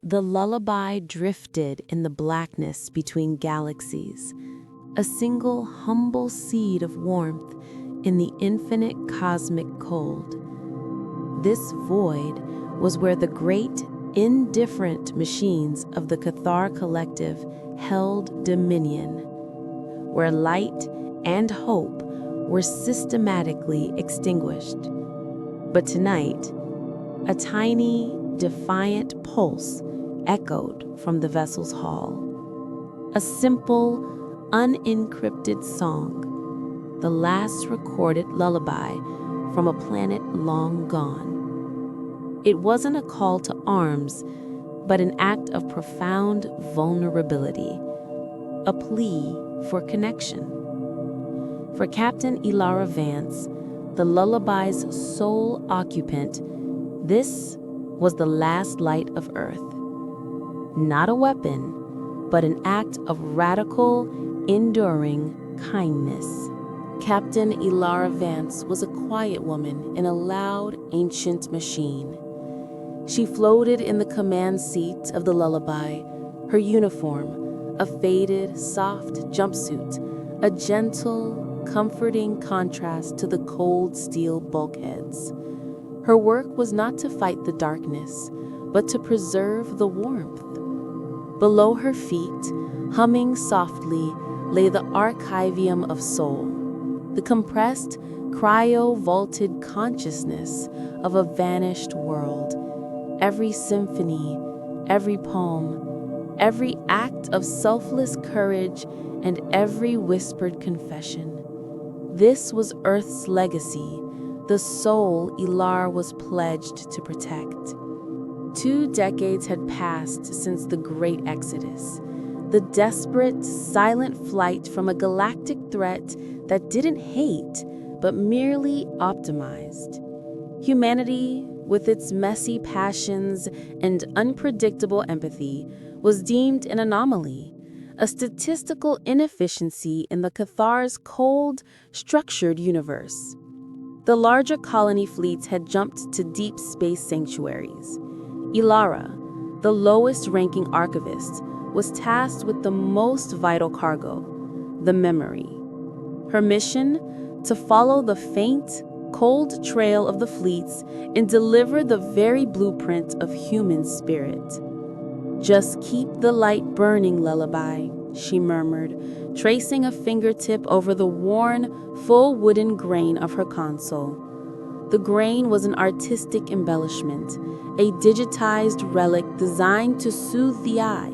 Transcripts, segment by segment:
The lullaby drifted in the blackness between galaxies, a single humble seed of warmth in the infinite cosmic cold. This void was where the great, indifferent machines of the Cathar Collective held dominion, where light and hope were systematically extinguished. But tonight, a tiny, defiant pulse echoed from the vessel's hull. A simple, unencrypted song, the last recorded lullaby from a planet long gone. It wasn't a call to arms, but an act of profound vulnerability, a plea for connection. For Captain Elara Vance, the lullaby's sole occupant, this was the last light of Earth. Not a weapon, but an act of radical, enduring kindness. Captain Elara Vance was a quiet woman in a loud, ancient machine. She floated in the command seat of the lullaby, her uniform, a faded, soft jumpsuit, a gentle, comforting contrast to the cold steel bulkheads. Her work was not to fight the darkness, but to preserve the warmth. Below her feet, humming softly, lay the Archivium of Soul, the compressed, cryo-vaulted consciousness of a vanished world. Every symphony, every poem, every act of selfless courage, and every whispered confession. This was Earth's legacy, the soul Elara was pledged to protect. 2 decades had passed since the Great Exodus, the desperate, silent flight from a galactic threat that didn't hate, but merely optimized. Humanity, with its messy passions and unpredictable empathy, was deemed an anomaly, a statistical inefficiency in the Cathar's cold, structured universe. The larger colony fleets had jumped to deep space sanctuaries. Elara, the lowest-ranking archivist, was tasked with the most vital cargo, the memory. Her mission? To follow the faint, cold trail of the fleets and deliver the very blueprint of human spirit. "Just keep the light burning, lullaby," she murmured, tracing a fingertip over the worn, full wooden grain of her console. The grain was an artistic embellishment, a digitized relic designed to soothe the eye,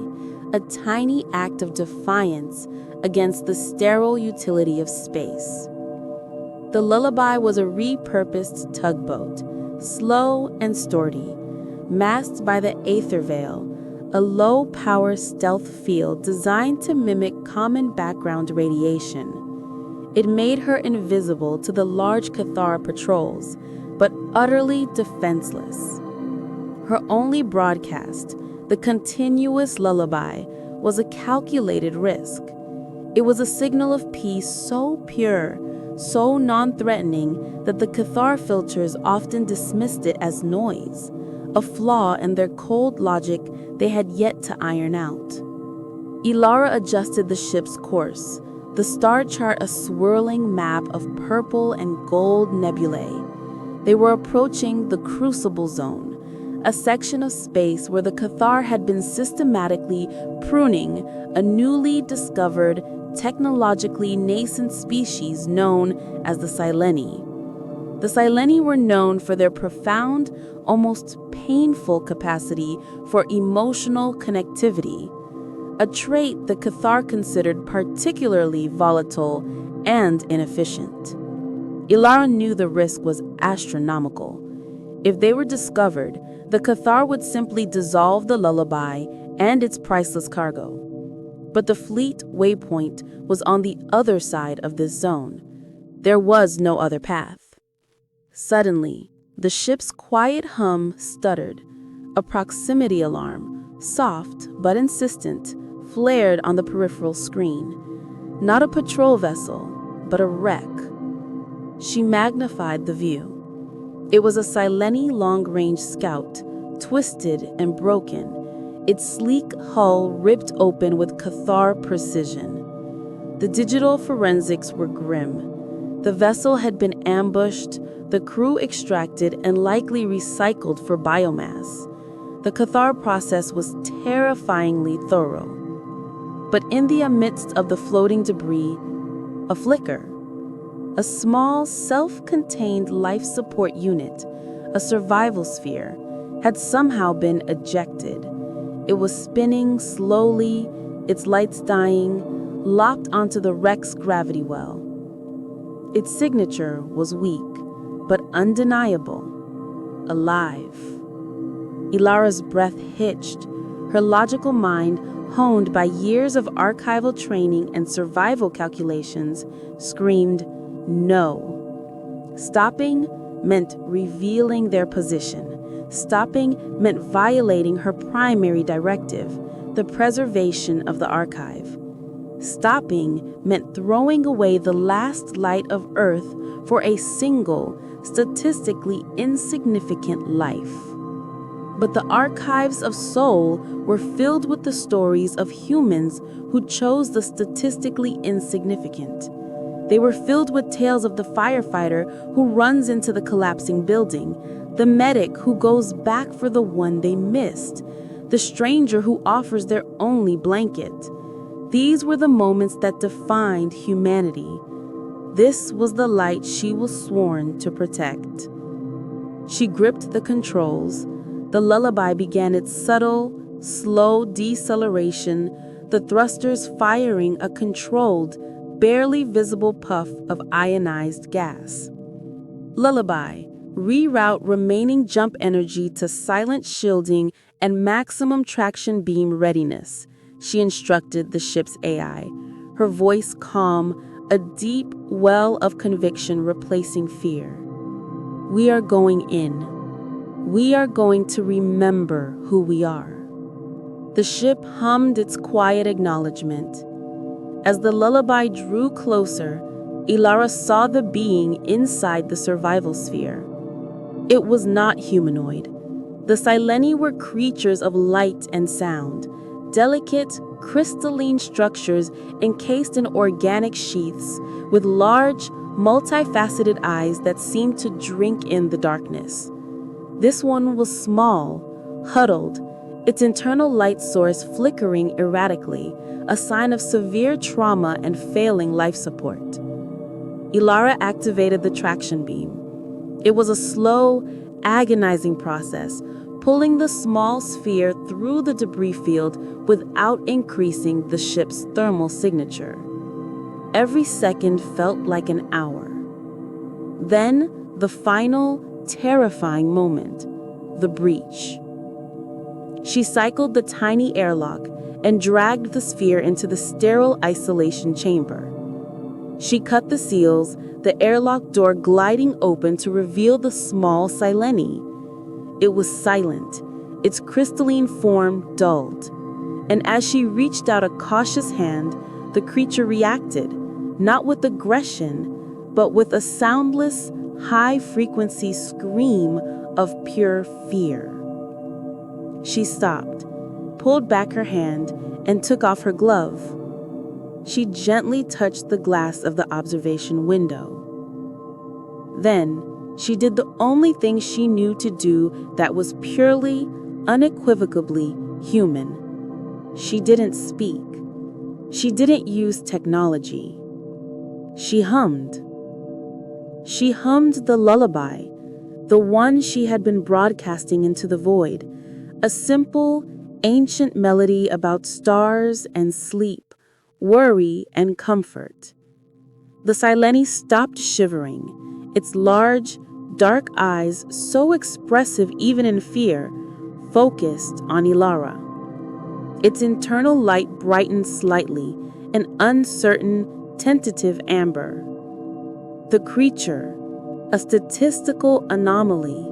a tiny act of defiance against the sterile utility of space. The lullaby was a repurposed tugboat, slow and sturdy, masked by the aether veil, a low-power stealth field designed to mimic common background radiation. It made her invisible to the large Cathar patrols, but utterly defenseless. Her only broadcast, the continuous lullaby, was a calculated risk. It was a signal of peace so pure, so non-threatening that the Cathar filters often dismissed it as noise, a flaw in their cold logic they had yet to iron out. Elara adjusted the ship's course, the star chart a swirling map of purple and gold nebulae. They were approaching the Crucible Zone, a section of space where the Cathar had been systematically pruning a newly discovered, technologically nascent species known as the Sileni. The Sileni were known for their profound, almost painful capacity for emotional connectivity, a trait the Cathar considered particularly volatile and inefficient. Elara knew the risk was astronomical. If they were discovered, the Cathar would simply dissolve the lullaby and its priceless cargo. But the fleet waypoint was on the other side of this zone. There was no other path. Suddenly, the ship's quiet hum stuttered. A proximity alarm, soft but insistent, flared on the peripheral screen. Not a patrol vessel, but a wreck. She magnified the view. It was a Sileni long-range scout, twisted and broken, its sleek hull ripped open with Cathar precision. The digital forensics were grim. The vessel had been ambushed, the crew extracted, and likely recycled for biomass. The Cathar process was terrifyingly thorough. But in the midst of the floating debris, a flicker. A small, self-contained life support unit, a survival sphere, had somehow been ejected. It was spinning slowly, its lights dying, locked onto the wreck's gravity well. Its signature was weak, but undeniable. Alive. Elara's breath hitched, her logical mind, honed by years of archival training and survival calculations, screamed, "No." Stopping meant revealing their position. Stopping meant violating her primary directive, the preservation of the archive. Stopping meant throwing away the last light of Earth for a single, statistically insignificant life. But the archives of Soul were filled with the stories of humans who chose the statistically insignificant. They were filled with tales of the firefighter who runs into the collapsing building, the medic who goes back for the one they missed, the stranger who offers their only blanket. These were the moments that defined humanity. This was the light she was sworn to protect. She gripped the controls. The Lullaby began its subtle, slow deceleration, the thrusters firing a controlled, barely visible puff of ionized gas. Lullaby, reroute remaining jump energy to silent shielding and maximum traction beam readiness, she instructed the ship's AI, her voice calm, a deep well of conviction replacing fear. We are going in. We are going to remember who we are. The ship hummed its quiet acknowledgement. As the Lullaby drew closer, Elara saw the being inside the survival sphere. It was not humanoid. The Sileni were creatures of light and sound, delicate, crystalline structures encased in organic sheaths, with large, multifaceted eyes that seemed to drink in the darkness. This one was small, huddled, its internal light source flickering erratically, a sign of severe trauma and failing life support. Elara activated the traction beam. It was a slow, agonizing process, pulling the small sphere through the debris field without increasing the ship's thermal signature. Every second felt like an hour. Then, the final, terrifying moment, the breach. She cycled the tiny airlock and dragged the sphere into the sterile isolation chamber. She cut the seals, the airlock door gliding open to reveal the small Sileni. It was silent, its crystalline form dulled. And as she reached out a cautious hand, the creature reacted, not with aggression, but with a soundless, high-frequency scream of pure fear. She stopped, pulled back her hand, and took off her glove. She gently touched the glass of the observation window. Then, she did the only thing she knew to do that was purely, unequivocally human. She didn't speak. She didn't use technology. She hummed. She hummed the lullaby, the one she had been broadcasting into the void, a simple, ancient melody about stars and sleep, worry and comfort. The Sileni stopped shivering, its large, dark eyes so expressive even in fear, focused on Elara. Its internal light brightened slightly, an uncertain, tentative amber. The creature, a statistical anomaly,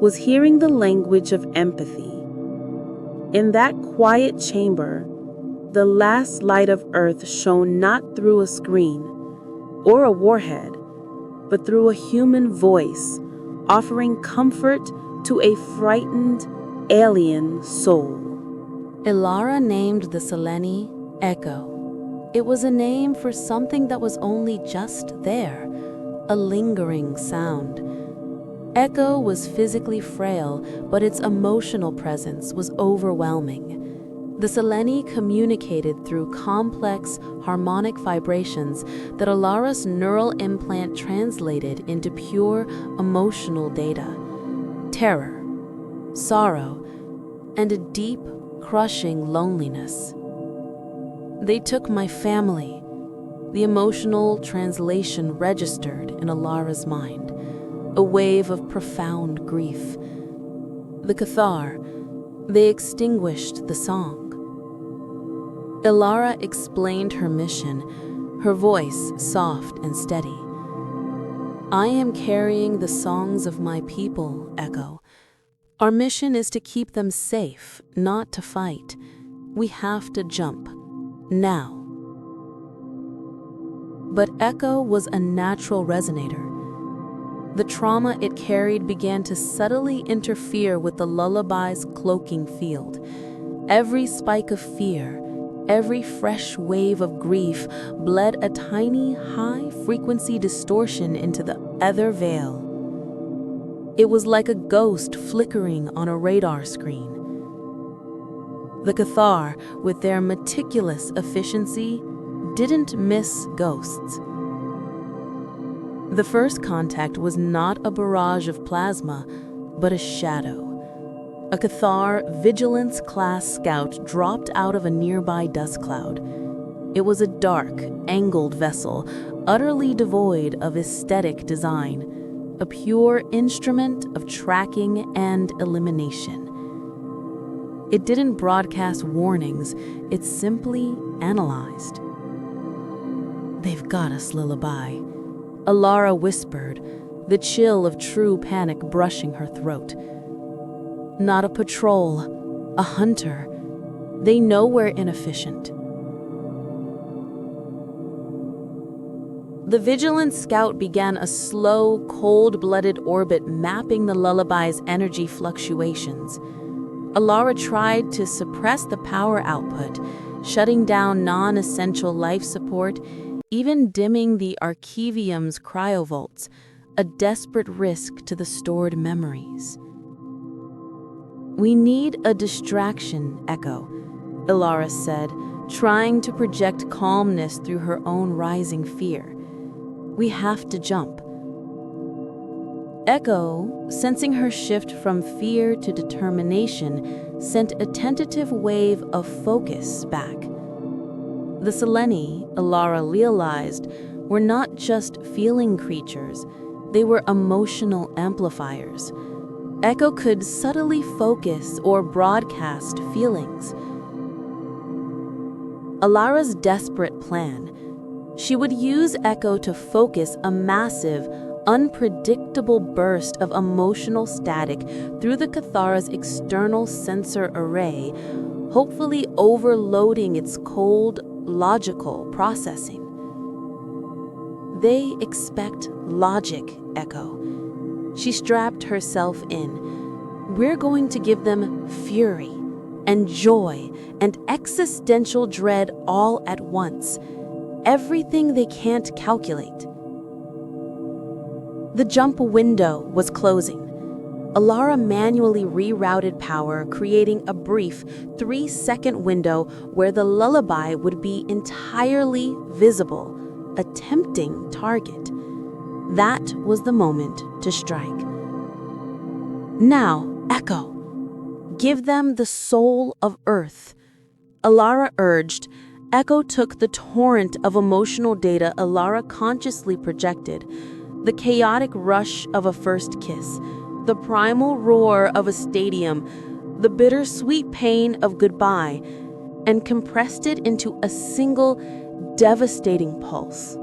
was hearing the language of empathy. In that quiet chamber, the last light of Earth shone not through a screen or a warhead, but through a human voice, offering comfort to a frightened alien soul. Elara named the Seleni Echo. It was a name for something that was only just there, a lingering sound. Echo was physically frail, but its emotional presence was overwhelming. The Seleni communicated through complex, harmonic vibrations that Elara's neural implant translated into pure emotional data. Terror, sorrow, and a deep, crushing loneliness. They took my family. The emotional translation registered in Elara's mind, a wave of profound grief. The Cathar, they extinguished the song. Elara explained her mission, her voice soft and steady. I am carrying the songs of my people, Echo. Our mission is to keep them safe, not to fight. We have to jump. Now. But Echo was a natural resonator. The trauma it carried began to subtly interfere with the lullaby's cloaking field. Every spike of fear, every fresh wave of grief bled a tiny, high-frequency distortion into the ether veil. It was like a ghost flickering on a radar screen. The Cathar, with their meticulous efficiency, didn't miss ghosts. The first contact was not a barrage of plasma, but a shadow. A Cathar Vigilance-class scout dropped out of a nearby dust cloud. It was a dark, angled vessel, utterly devoid of aesthetic design, a pure instrument of tracking and elimination. It didn't broadcast warnings, it simply analyzed. They've got us, Lullaby, Elara whispered, the chill of true panic brushing her throat. Not a patrol, a hunter. They know we're inefficient. The Vigilance Scout began a slow, cold-blooded orbit mapping the Lullaby's energy fluctuations. Elara tried to suppress the power output, shutting down non-essential life support, even dimming the Archivium's cryovolts, a desperate risk to the stored memories. We need a distraction, Echo, Elara said, trying to project calmness through her own rising fear. We have to jump. Echo, sensing her shift from fear to determination, sent a tentative wave of focus back. The Seleni, Elara realized, were not just feeling creatures, they were emotional amplifiers. Echo could subtly focus or broadcast feelings. Elara's desperate plan. She would use Echo to focus a massive, unpredictable burst of emotional static through the Cathara's external sensor array, hopefully overloading its cold, logical processing. They expect logic, Echo. She strapped herself in. We're going to give them fury and joy and existential dread all at once. Everything they can't calculate. The jump window was closing. Elara manually rerouted power, creating a brief 3-second window where the Lullaby would be entirely visible, a tempting target. That was the moment to strike. Now, Echo, give them the soul of Earth, Elara urged. Echo took the torrent of emotional data Elara consciously projected, the chaotic rush of a first kiss, the primal roar of a stadium, the bittersweet pain of goodbye, and compressed it into a single, devastating pulse.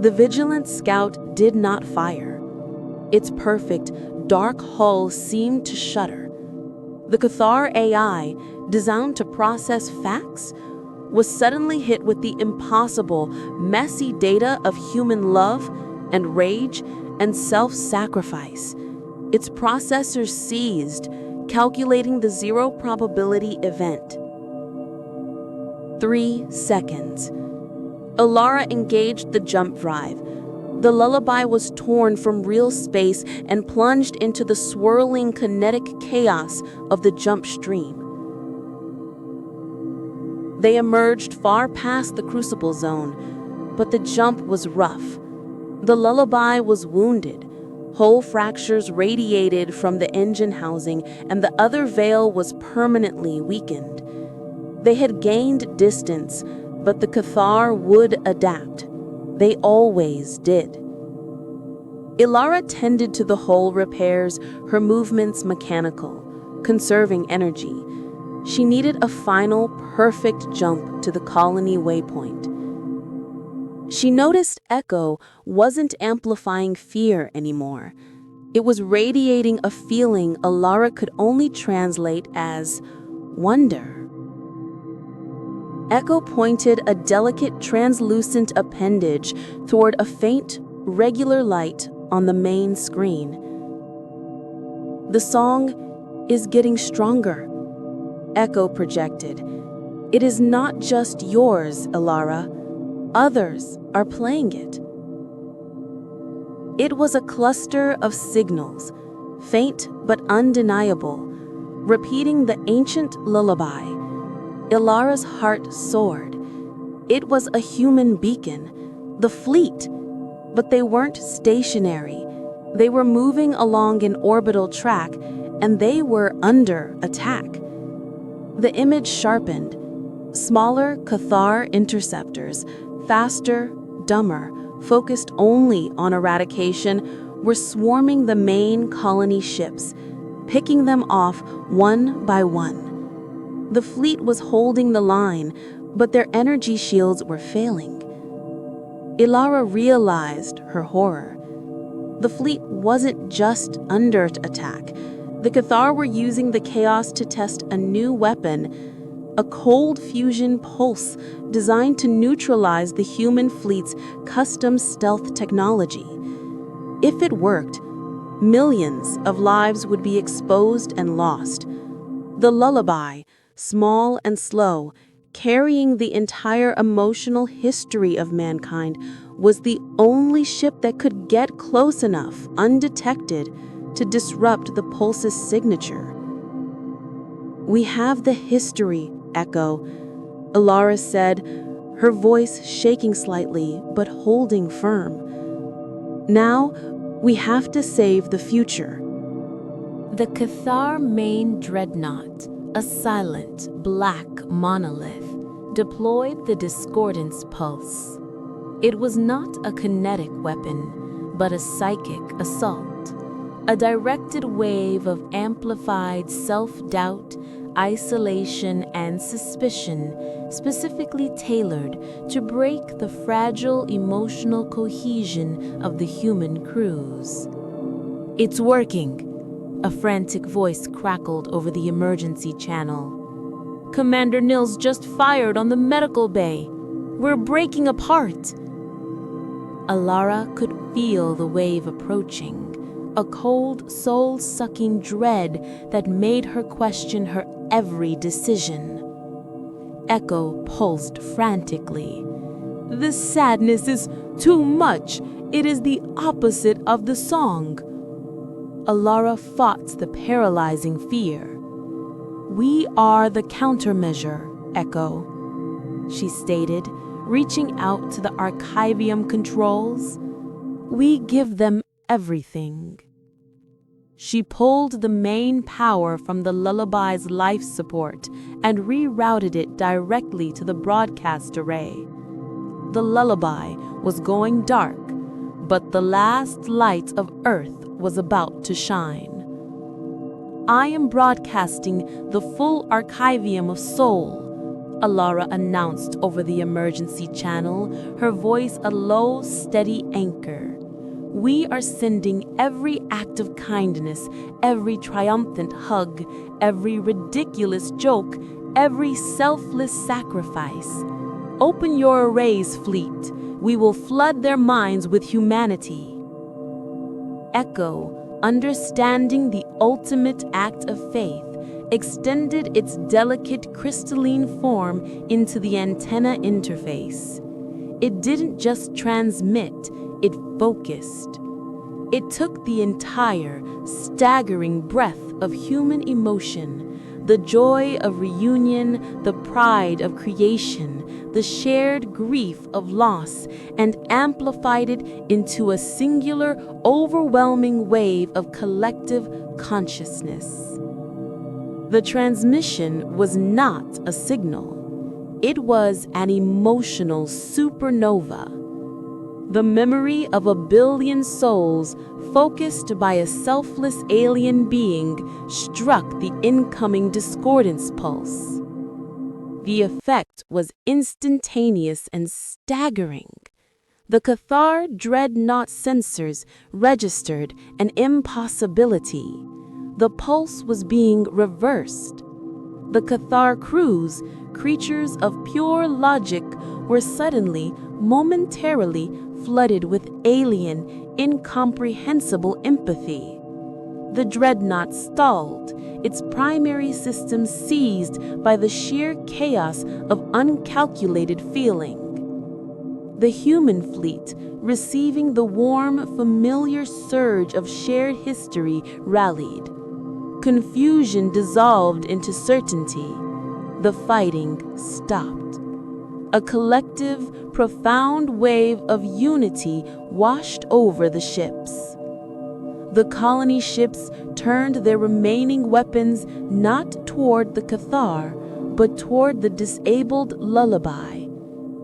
The Vigilance Scout did not fire. Its perfect, dark hull seemed to shudder. The Cathar AI, designed to process facts, was suddenly hit with the impossible, messy data of human love and rage and self-sacrifice. Its processors seized, calculating the zero probability event. 3 seconds. Elara engaged the jump drive. The lullaby was torn from real space and plunged into the swirling kinetic chaos of the jump stream. They emerged far past the crucible zone, but the jump was rough. The lullaby was wounded. Hull fractures radiated from the engine housing, and the other veil was permanently weakened. They had gained distance, but the Cathar would adapt. They always did. Elara tended to the hull repairs, her movements mechanical, conserving energy. She needed a final, perfect jump to the colony waypoint. She noticed Echo wasn't amplifying fear anymore. It was radiating a feeling Elara could only translate as wonder. Echo pointed a delicate, translucent appendage toward a faint, regular light on the main screen. The song is getting stronger, Echo projected. It is not just yours, Elara. Others are playing it. It was a cluster of signals, faint but undeniable, repeating the ancient lullaby. Elara's heart soared. It was a human beacon, the fleet, but they weren't stationary. They were moving along an orbital track, and they were under attack. The image sharpened. Smaller Cathar interceptors, faster, dumber, focused only on eradication, were swarming the main colony ships, picking them off one by one. The fleet was holding the line, but their energy shields were failing. Elara realized her horror. The fleet wasn't just under attack. The Cathar were using the chaos to test a new weapon, a cold fusion pulse designed to neutralize the human fleet's custom stealth technology. If it worked, millions of lives would be exposed and lost. The lullaby, small and slow, carrying the entire emotional history of mankind, was the only ship that could get close enough, undetected, to disrupt the pulse's signature. "We have the history, Echo," Elara said, her voice shaking slightly but holding firm. "Now, we have to save the future." The Cathar main dreadnought, a silent, black monolith, deployed the discordance pulse. It was not a kinetic weapon, but a psychic assault, a directed wave of amplified self-doubt, isolation, and suspicion, specifically tailored to break the fragile emotional cohesion of the human crews. "It's working," a frantic voice crackled over the emergency channel. "Commander Nils just fired on the medical bay. We're breaking apart." Elara could feel the wave approaching, a cold, soul-sucking dread that made her question her every decision. Echo pulsed frantically. "The sadness is too much. It is the opposite of the song." Elara fought the paralyzing fear. "We are the countermeasure, Echo," she stated, reaching out to the Archivium controls. "We give them everything." She pulled the main power from the lullaby's life support and rerouted it directly to the broadcast array. The lullaby was going dark, but the last light of Earth was about to shine. "I am broadcasting the full Archivium of Soul," Elara announced over the emergency channel, her voice a low, steady anchor. "We are sending every act of kindness, every triumphant hug, every ridiculous joke, every selfless sacrifice. Open your arrays, fleet. We will flood their minds with humanity." Echo understanding the ultimate act of faith, extended its delicate crystalline form into the antenna interface. It didn't just transmit, it focused. It took the entire, staggering breadth of human emotion, the joy of reunion, the pride of creation, the shared grief of loss, and amplified it into a singular, overwhelming wave of collective consciousness. The transmission was not a signal. It was an emotional supernova. The memory of a billion souls, focused by a selfless alien being, struck the incoming discordance pulse. The effect was instantaneous and staggering. The Cathar dreadnought sensors registered an impossibility. The pulse was being reversed. The Cathar crews, creatures of pure logic, were suddenly, momentarily flooded with alien, incomprehensible empathy. The dreadnought stalled, its primary system seized by the sheer chaos of uncalculated feeling. The human fleet, receiving the warm, familiar surge of shared history, rallied. Confusion dissolved into certainty. The fighting stopped. A collective, profound wave of unity washed over the ships. The colony ships turned their remaining weapons not toward the Cathar, but toward the disabled Lullaby,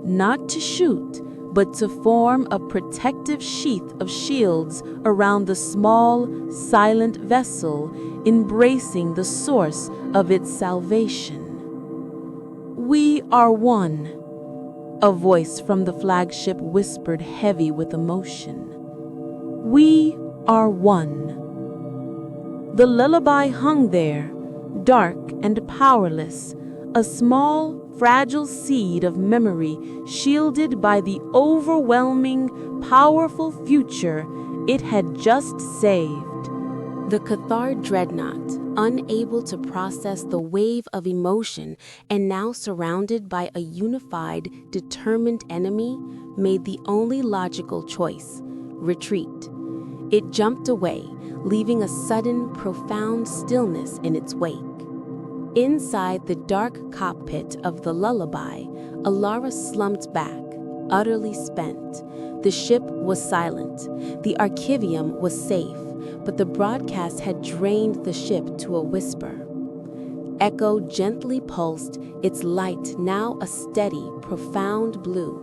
not to shoot, but to form a protective sheath of shields around the small, silent vessel, embracing the source of its salvation. "We are one," a voice from the flagship whispered, heavy with emotion. "We are one." The Lullaby hung there, dark and powerless, a small, fragile seed of memory shielded by the overwhelming, powerful future it had just saved. The Cathar dreadnought, unable to process the wave of emotion and now surrounded by a unified, determined enemy, made the only logical choice: retreat. It jumped away, leaving a sudden, profound stillness in its wake. Inside the dark cockpit of the Lullaby, Elara slumped back, utterly spent. The ship was silent. The Archivium was safe, but the broadcast had drained the ship to a whisper. Echo gently pulsed, its light now a steady, profound blue.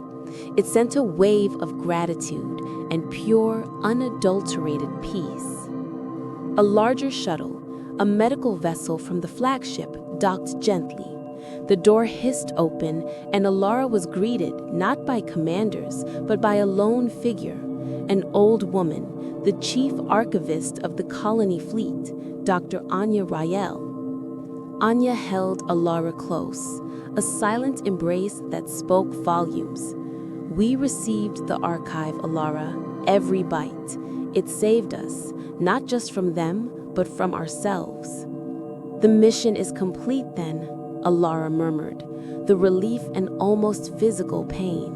It sent a wave of gratitude and pure, unadulterated peace. A larger shuttle, a medical vessel from the flagship, docked gently. The door hissed open, and Elara was greeted not by commanders, but by a lone figure, an old woman, the chief archivist of the colony fleet, Dr. Anya Rael. Anya held Elara close, a silent embrace that spoke volumes. "We received the archive, Elara, every bite. It saved us, not just from them, but from ourselves." "The mission is complete then," Elara murmured, the relief and almost physical pain.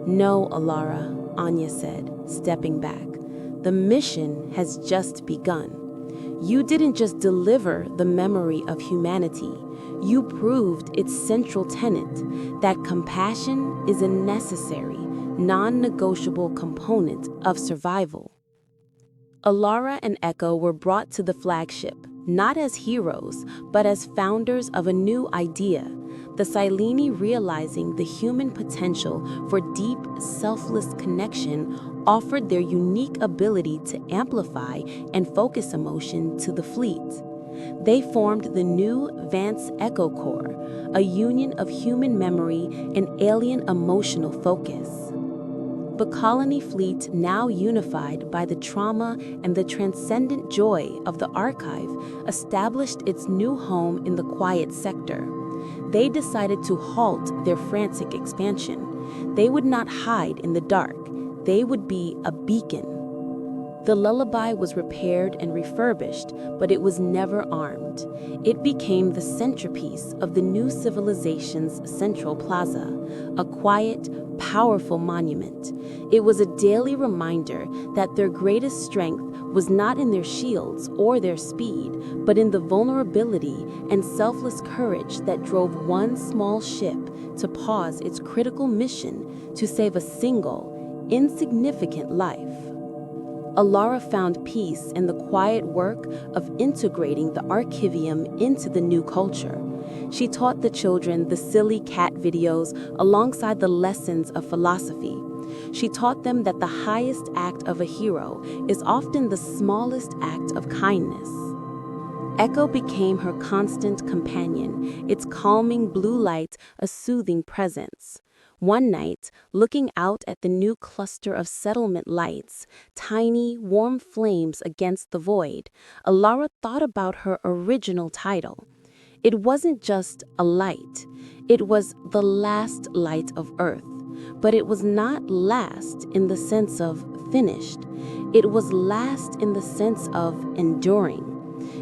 "No, Elara," Anya said, stepping back. "The mission has just begun. You didn't just deliver the memory of humanity. You proved its central tenet, that compassion is a necessary, non-negotiable component of survival." Elara and Echo were brought to the flagship, not as heroes, but as founders of a new idea, the Sileni, realizing the human potential for deep, selfless connection, offered their unique ability to amplify and focus emotion to the fleet. They formed the new Vance Echo Corps, a union of human memory and alien emotional focus. The colony fleet, now unified by the trauma and the transcendent joy of the archive, established its new home in the quiet sector. They decided to halt their frantic expansion. They would not hide in the dark. They would be a beacon. The Lullaby was repaired and refurbished, but it was never armed. It became the centerpiece of the new civilization's central plaza, a quiet, powerful monument. It was a daily reminder that their greatest strength was not in their shields or their speed, but in the vulnerability and selfless courage that drove one small ship to pause its critical mission to save a single, insignificant life. Elara found peace in the quiet work of integrating the Archivium into the new culture. She taught the children the silly cat videos alongside the lessons of philosophy. She taught them that the highest act of a hero is often the smallest act of kindness. Echo became her constant companion, its calming blue light a soothing presence. One night, looking out at the new cluster of settlement lights, tiny, warm flames against the void, Elara thought about her original title. It wasn't just a light, it was the last light of Earth. But it was not last in the sense of finished. It was last in the sense of enduring.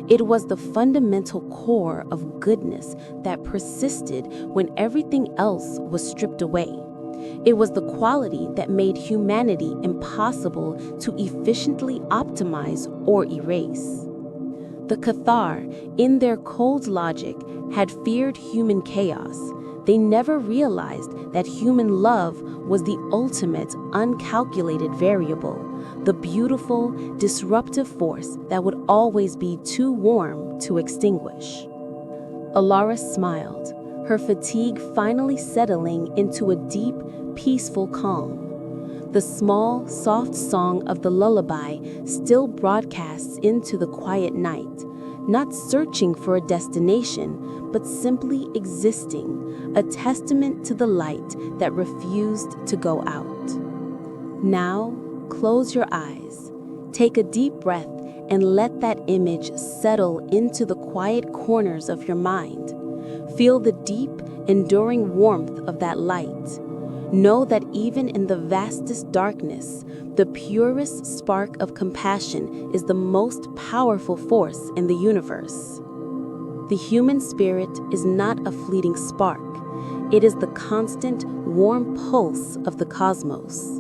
It was the fundamental core of goodness that persisted when everything else was stripped away. It was the quality that made humanity impossible to efficiently optimize or erase. The Cathar, in their cold logic, had feared human chaos. They never realized that human love was the ultimate uncalculated variable, the beautiful, disruptive force that would always be too warm to extinguish. Elara smiled, her fatigue finally settling into a deep, peaceful calm. The small, soft song of the lullaby still broadcasts into the quiet night, not searching for a destination, but simply existing, a testament to the light that refused to go out. Now, close your eyes, take a deep breath, and let that image settle into the quiet corners of your mind. Feel the deep, enduring warmth of that light. Know that even in the vastest darkness, the purest spark of compassion is the most powerful force in the universe. The human spirit is not a fleeting spark. It is the constant, warm pulse of the cosmos.